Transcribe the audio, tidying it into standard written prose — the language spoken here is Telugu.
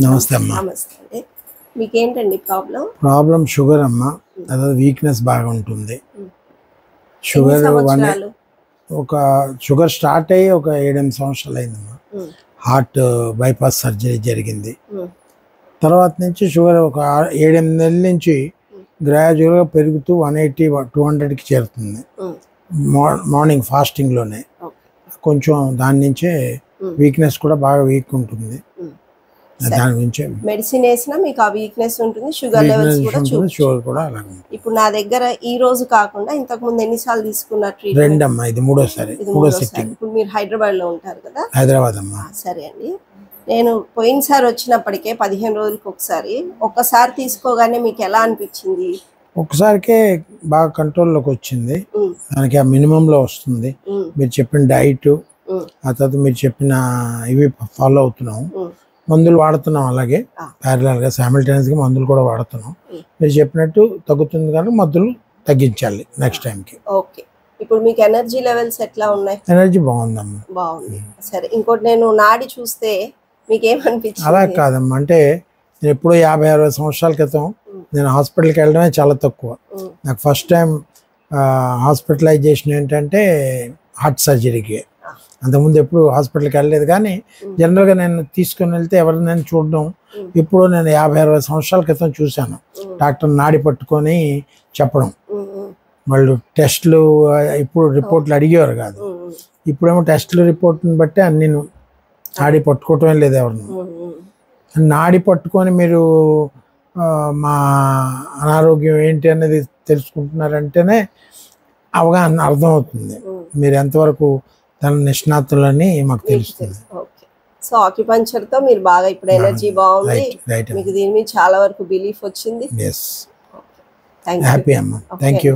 నమస్తే అమ్మా. నమస్తే అండి. మీకేంటండి ప్రాబ్లం షుగర్ అమ్మా. అదే వీక్నెస్ బాగా ఉంటుంది. షుగర్ ఒక షుగర్ స్టార్ట్ అయ్యి ఒక 7-8 సంవత్సరాలు అయిందమ్మా. హార్ట్ బైపాస్ సర్జరీ జరిగింది. తర్వాత నుంచి షుగర్ ఒక 7-8 నెలల నుంచి గ్రాడ్యువల్గా పెరుగుతూ 180, 200కి చేరుతుంది. మార్నింగ్ ఫాస్టింగ్లోనే కొంచెం దాని నుంచే వీక్నెస్ కూడా బాగా వీక్ ఉంటుంది. దాని గురించి మెడిసిన్ వేసినా మీకు ఆ వీక్నెస్ ఉంటుంది, షుగర్ లెవెల్స్ కూడా అలాగే. ఇప్పుడు నా దగ్గర ఈ రోజు కాకుండా ఇంతకు ముందు ఎన్నిసార్లు తీసుకున్నారు ట్రీట్మెంట్? రెండమ్మా, ఇది మూడో సిట్టింగ్. ఇప్పుడు మీరు హైదరాబాద్ లో ఉంటారు కదా? హైదరాబాద్ అమ్మా. సరే అండి. నేను పోయినసారి వచ్చినప్పటికే 15 రోజులకి ఒక్కసారి తీసుకోగానే మీకు ఎలా అనిపించింది? ఒక్కసారికే బాగా కంట్రోల్లోకి వచ్చింది. దానికి ఆ మినిమంలో వస్తుంది. మీరు చెప్పిన డైట్, ఆ తర్వాత మీరు చెప్పిన ఇవి ఫాలో అవుతున్నాం. మందులు వాడుతున్నాం, అలాగే ప్యారలల్గా సైమల్టేనియస్గా మందులు కూడా వాడుతున్నాం. మీరు చెప్పినట్టు తగ్గుతుంది కానీ మందులు తగ్గించాలి నెక్స్ట్ టైంకి. ఓకే. ఇప్పుడు మీకు ఎనర్జీ లెవెల్స్ ఎట్లా ఉన్నాయి? ఎనర్జీ బాగుందమ్మా. బాగుంది. సరే, ఇంకోటి నేను నాడి చూస్తే మీకు ఏమనిపించింది? అలా కాదమ్మా, అంటే నేను ఎప్పుడో 50-60 సంవత్సరాల క్రితం నేను హాస్పిటల్కి వెళ్ళడమే చాలా తక్కువ. నాకు ఫస్ట్ టైం హాస్పిటలైజేషన్ ఏంటంటే హార్ట్ సర్జరీకి. అంతకుముందు ఎప్పుడు హాస్పిటల్కి వెళ్ళలేదు, కానీ జనరల్గా నేను తీసుకుని వెళ్తే ఎవరినైనా చూడడం ఇప్పుడు నేను 50-60 సంవత్సరాల క్రితం చూశాను. డాక్టర్ నాడి పట్టుకొని చెప్పడం, వాళ్ళు టెస్టులు ఇప్పుడు రిపోర్ట్లు అడిగేవారు కాదు. ఇప్పుడేమో టెస్టులు రిపోర్ట్ని బట్టి అన్ని నాడి పట్టుకోవటమే లేదు ఎవరిని. నాడి పట్టుకొని మీరు మా అనారోగ్యం ఏంటి అనేది తెలుసుకుంటున్నారంటేనే అవగాహన అర్థమవుతుంది. మీరు ఎంతవరకు దాని నిష్ణాతులని మాకు తెలుస్తుంది. సో ఆక్యుపంక్చర్ తో మీరు బాగా ఇప్పుడు ఎనర్జీ బాగుంది, మీకు దీని మీద చాలా వరకు బిలీఫ్ వచ్చింది. హ్యాపీ అమ్మా. Thank you.